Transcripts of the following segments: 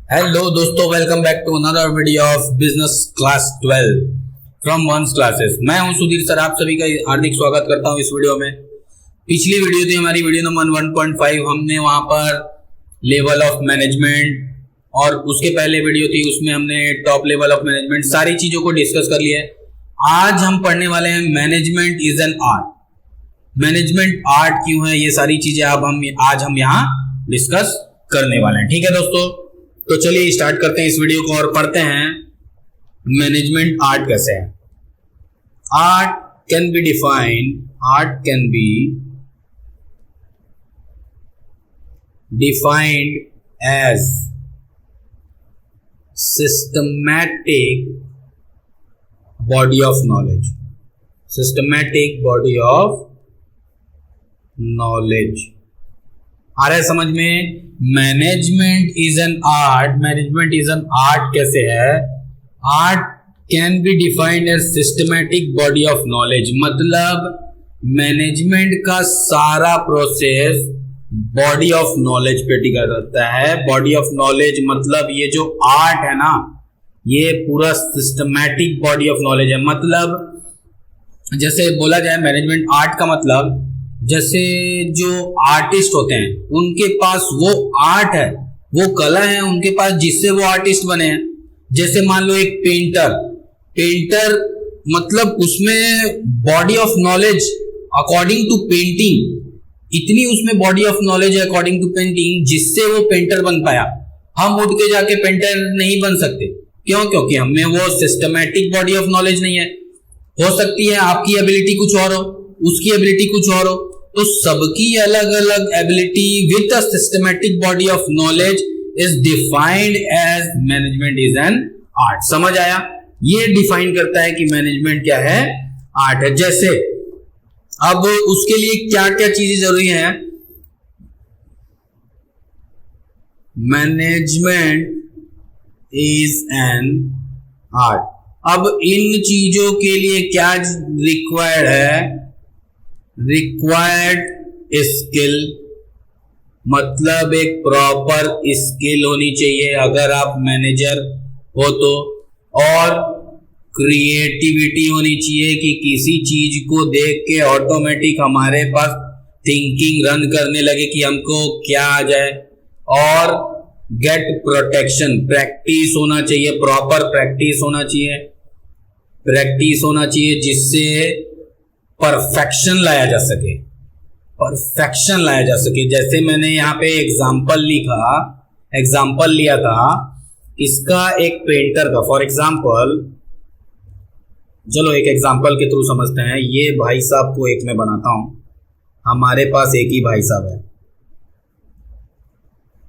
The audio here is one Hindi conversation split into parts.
हेलो दोस्तों, welcome back to another video of business class 12 from once classes. मैं हूं सुधीर सर, आप सभी का हार्दिक स्वागत करता हूं इस वीडियो में। पिछली वीडियो थी हमारी वीडियो नंबर 1.5। हमने वहां पर लेवल ऑफ मैनेजमेंट और उसके पहले वीडियो थी उसमें हमने टॉप लेवल ऑफ मैनेजमेंट सारी चीजों को डिस्कस कर लिया है। आज हम पढ़ने वाले हैं management is an art. Management art क्यों है, ये सारी चीजें आज हम यहाँ डिस्कस करने वाले हैं। ठीक है दोस्तों, तो चलिए स्टार्ट करते हैं इस वीडियो को और पढ़ते हैं मैनेजमेंट आर्ट कैसे है। Art can be defined as systematic body of knowledge. Systematic body of knowledge आ रहा है समझ में। Management is an art. Management is an art कैसे है? Art can be defined as systematic body of knowledge. मतलब मैनेजमेंट का सारा प्रोसेस बॉडी ऑफ नॉलेज पे टिका रहता है। बॉडी ऑफ नॉलेज मतलब ये जो आर्ट है ना, ये पूरा सिस्टमैटिक बॉडी ऑफ नॉलेज है। मतलब जैसे बोला जाए मैनेजमेंट आर्ट का मतलब, जैसे जो आर्टिस्ट होते हैं उनके पास वो आर्ट है, वो कला है उनके पास जिससे वो आर्टिस्ट बने हैं। जैसे मान लो एक पेंटर मतलब उसमें body of knowledge according to painting, इतनी उसमें बॉडी ऑफ नॉलेज है अकॉर्डिंग टू पेंटिंग जिससे वो पेंटर बन पाया। हम उठ के जाके पेंटर नहीं बन सकते। क्यों? क्योंकि हमें वो सिस्टमैटिक बॉडी ऑफ नॉलेज नहीं है। हो सकती है आपकी एबिलिटी कुछ और हो, उसकी एबिलिटी कुछ और हो, तो सबकी अलग अलग ability with a systematic body of knowledge is defined as management is an art. समझ आया? ये डिफाइन करता है कि मैनेजमेंट क्या है, आर्ट है। जैसे अब उसके लिए क्या क्या चीजें जरूरी है। Management is an art. अब इन चीजों के लिए क्या रिक्वायर्ड है? रिक्वायर्ड स्किल, मतलब एक प्रॉपर स्किल होनी चाहिए अगर आप मैनेजर हो तो, और क्रिएटिविटी होनी चाहिए कि किसी चीज को देख के ऑटोमेटिक हमारे पास थिंकिंग रन करने लगे कि हमको क्या आ जाए। और गेट प्रोटेक्शन, प्रैक्टिस होना चाहिए, प्रॉपर प्रैक्टिस होना चाहिए जिससे परफेक्शन लाया जा सके। जैसे मैंने यहाँ पे एग्जाम्पल लिया था इसका एक पेंटर का। फॉर एग्जाम्पल, चलो एक एग्जाम्पल के थ्रू समझते हैं। ये भाई साहब को एक मैं बनाता हूं। हमारे पास एक ही भाई साहब है,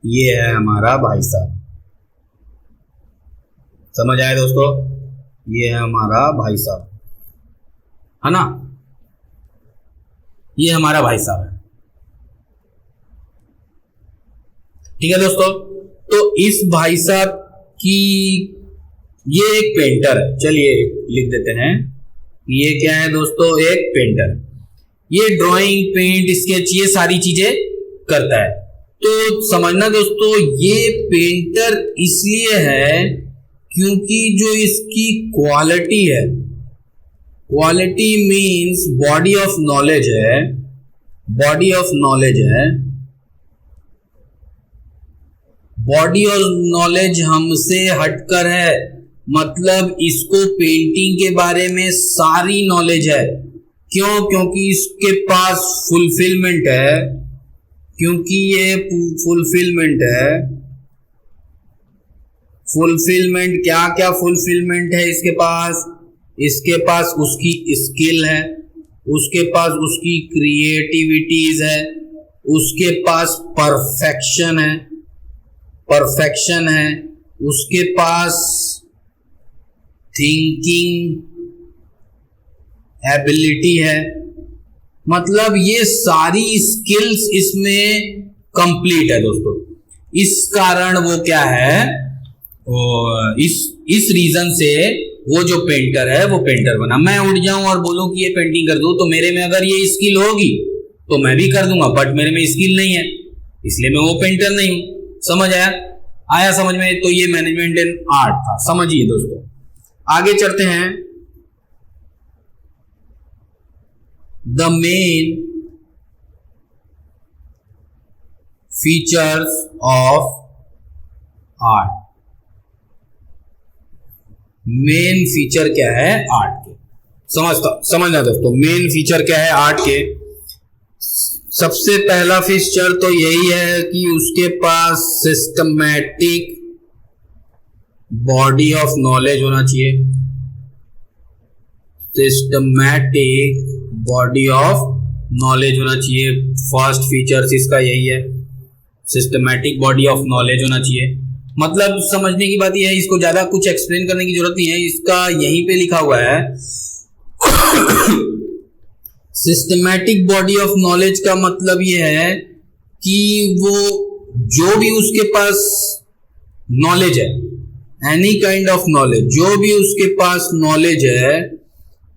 ये है हमारा भाई साहब। समझ आए दोस्तों? ये है हमारा भाई साहब, है ना? ये हमारा भाई साहब है। ठीक है दोस्तों, तो इस भाई साहब की ये एक पेंटर है। चलिए लिख देते हैं, ये क्या है दोस्तों? एक पेंटर। ये ड्राइंग, पेंट, स्केच, ये सारी चीजें करता है। तो समझना दोस्तों, ये पेंटर इसलिए है क्योंकि जो इसकी क्वालिटी है, quality means body of knowledge है, बॉडी ऑफ नॉलेज हमसे हटकर है। मतलब इसको पेंटिंग के बारे में सारी नॉलेज है। क्यों? क्योंकि इसके पास फुलफिलमेंट है, क्योंकि ये फुलफिलमेंट है। फुलफिलमेंट क्या क्या फुलफिलमेंट है इसके पास? इसके पास उसकी स्किल है, उसके पास उसकी क्रिएटिविटीज है, उसके पास परफेक्शन है, उसके पास थिंकिंग एबिलिटी है। मतलब ये सारी स्किल्स इसमें कंप्लीट है दोस्तों। इस कारण वो क्या है, इस रीजन से वो जो पेंटर है वो पेंटर बना। मैं उठ जाऊं और बोलूं कि ये पेंटिंग कर दूं, तो मेरे में अगर ये स्किल होगी तो मैं भी कर दूंगा, बट मेरे में स्किल नहीं है, इसलिए मैं वो पेंटर नहीं हूं। समझ आया? आया समझ में? तो ये मैनेजमेंट इन आर्ट था, समझिए दोस्तों। आगे चलते हैं। The main features of art. Main feature क्या है आर्ट के? समझना दोस्तों, मेन फीचर क्या है आर्ट के? सबसे पहला फीचर तो यही है कि उसके पास सिस्टमैटिक बॉडी ऑफ नॉलेज होना चाहिए। सिस्टमैटिक बॉडी ऑफ नॉलेज होना चाहिए। फर्स्ट फीचर इसका यही है, सिस्टमैटिक बॉडी ऑफ नॉलेज होना चाहिए। मतलब समझने की बात यह है, इसको ज्यादा कुछ एक्सप्लेन करने की जरूरत नहीं है, इसका यहीं पे लिखा हुआ है। सिस्टमैटिक बॉडी ऑफ नॉलेज का मतलब यह है कि वो जो भी उसके पास नॉलेज है, एनी काइंड ऑफ नॉलेज, जो भी उसके पास नॉलेज है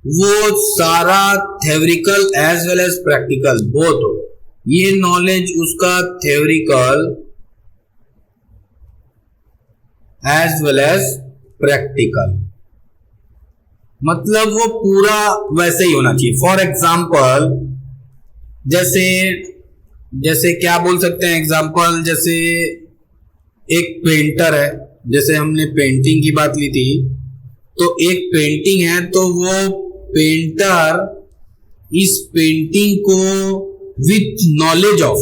वो सारा theoretical as well as practical both हो। ये नॉलेज उसका theoretical as well as practical, मतलब वो पूरा वैसे ही होना चाहिए। फॉर एग्जाम्पल जैसे क्या बोल सकते हैं एग्जाम्पल, जैसे एक पेंटर है, जैसे हमने पेंटिंग की बात ली थी, तो एक पेंटिंग है तो वो पेंटर इस पेंटिंग को with knowledge of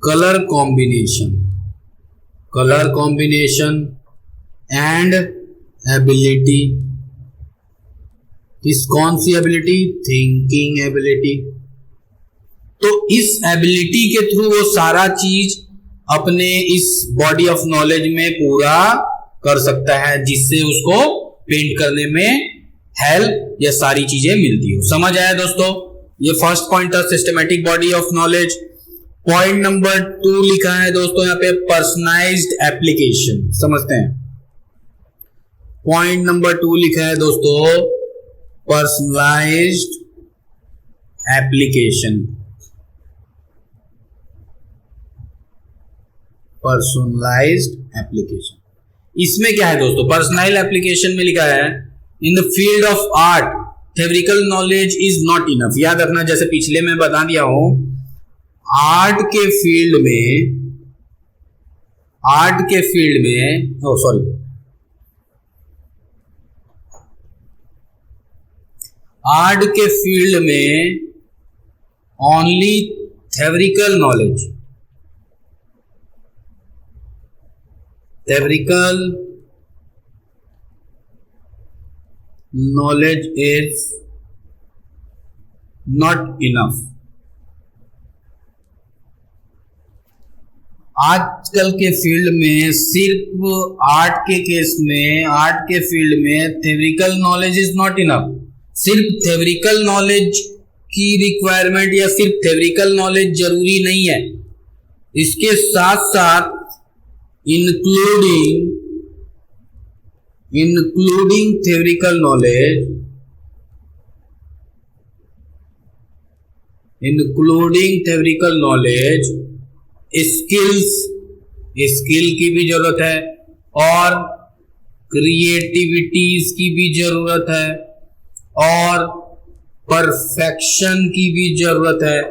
colour combination and ability. इस कौन सी एबिलिटी? Thinking ability. तो इस एबिलिटी के थ्रू वो सारा चीज अपने इस बॉडी ऑफ नॉलेज में पूरा कर सकता है, जिससे उसको पेंट करने में हेल्प या सारी चीजें मिलती हो। समझ आया दोस्तों? ये फर्स्ट पॉइंट था, systematic body of knowledge. Point number 2 लिखा है दोस्तों यहाँ पे, पर्सनलाइज्ड एप्लीकेशन। समझते हैं, पॉइंट नंबर 2 लिखा है दोस्तों, पर्सनलाइज्ड एप्लीकेशन। पर्सनलाइज्ड एप्लीकेशन, इसमें क्या है दोस्तों? पर्सनलाइज्ड एप्लीकेशन में लिखा है, in the field of art theoretical knowledge is not enough. याद रखना, जैसे पिछले में बता दिया हूं, आर्ट के फील्ड में only theoretical knowledge is not enough. आजकल के फील्ड में, सिर्फ आर्ट के केस में, आर्ट के फील्ड में theoretical knowledge is not enough. सिर्फ थ्योरिकल नॉलेज की रिक्वायरमेंट या सिर्फ थ्योरिकल नॉलेज जरूरी नहीं है, इसके साथ साथ including theoretical knowledge, स्किल की भी जरूरत है और क्रिएटिविटीज की भी जरूरत है और परफेक्शन की भी जरूरत है।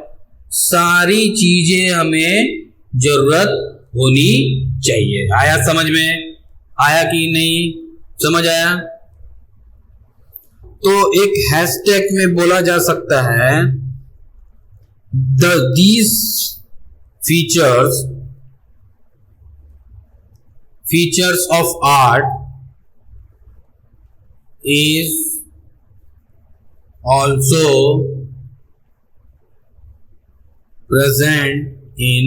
सारी चीजें हमें जरूरत होनी चाहिए। आया समझ में? आया कि नहीं? समझ आया? तो एक हैशटैग में बोला जा सकता है, these features of art is also present in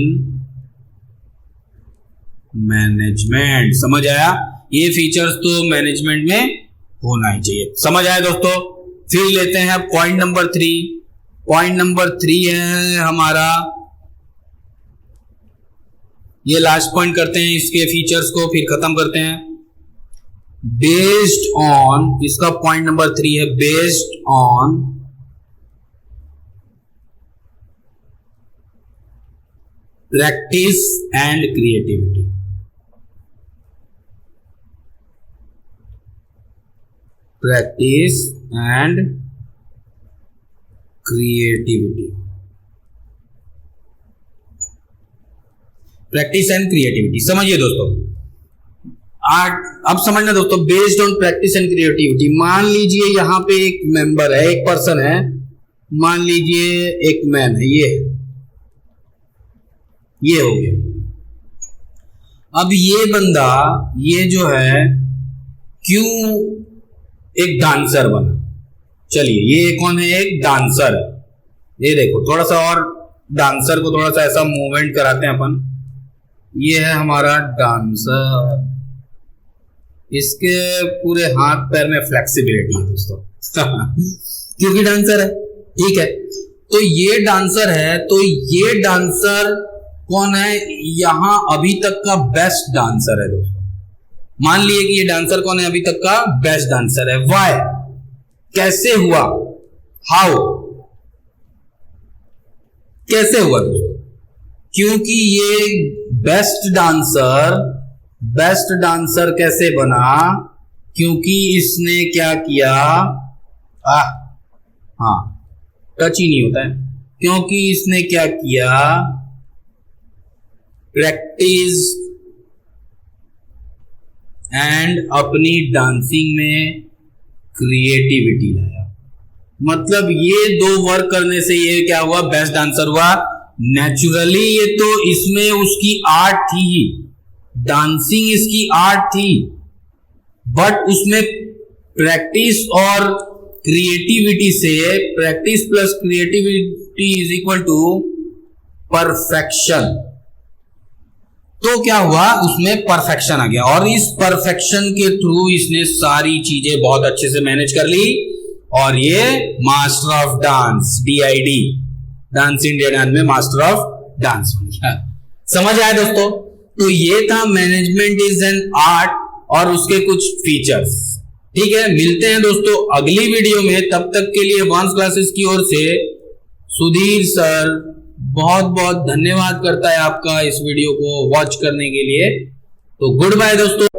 management. समझ आया? ये फीचर्स तो मैनेजमेंट में होना ही चाहिए। समझ आया दोस्तों? फिर लेते हैं पॉइंट नंबर 3। पॉइंट नंबर 3 है हमारा, ये लास्ट पॉइंट करते हैं, इसके फीचर्स को फिर खत्म करते हैं। बेस्ड ऑन, इसका पॉइंट नंबर 3 है, based on practice and creativity. Practice and creativity, practice and creativity. समझिए दोस्तों, अब समझना दोस्तों, based on practice and creativity. मान लीजिए यहां पे एक मेंबर है, एक पर्सन है, मान लीजिए एक मैन है, ये हो गया। अब ये बंदा, ये जो है, क्यों एक डांसर बना? चलिए, ये कौन है? एक डांसर है। ये देखो, थोड़ा सा और डांसर को थोड़ा सा ऐसा मूवमेंट कराते हैं अपन। ये है हमारा डांसर, इसके पूरे हाथ पैर में फ्लेक्सिबिलिटी है दोस्तों क्योंकि डांसर है, ठीक है। तो ये डांसर है, तो ये डांसर कौन है? यहां अभी तक का बेस्ट डांसर है दोस्तों। मान लिए कि ये डांसर कौन है? अभी तक का बेस्ट डांसर है। वाई? कैसे हुआ? हाउ? कैसे हुआ दोस्तों? क्योंकि ये बेस्ट डांसर कैसे बना? क्योंकि इसने क्या किया? हाँ, टच ही नहीं होता है। क्योंकि इसने क्या किया? प्रैक्टिस एंड अपनी डांसिंग में क्रिएटिविटी लाया। मतलब ये दो वर्क करने से ये क्या हुआ? बेस्ट डांसर हुआ। नेचुरली ये तो इसमें उसकी आर्ट थी ही, डांसिंग इसकी आर्ट थी, बट उसमें प्रैक्टिस और क्रिएटिविटी से, practice plus creativity is equal to perfection. तो क्या हुआ? उसमें परफेक्शन आ गया, और इस परफेक्शन के थ्रू इसने सारी चीजें बहुत अच्छे से मैनेज कर ली, और ये master of dance, DID, dance India dance में मास्टर ऑफ डांस बन गया। समझ आया दोस्तों? तो ये था मैनेजमेंट इज एन आर्ट और उसके कुछ फीचर्स। ठीक है, मिलते हैं दोस्तों अगली वीडियो में। तब तक के लिए एडवांस क्लासेस की ओर से सुधीर सर बहुत बहुत धन्यवाद करता है आपका इस वीडियो को वॉच करने के लिए। तो गुड बाय दोस्तों।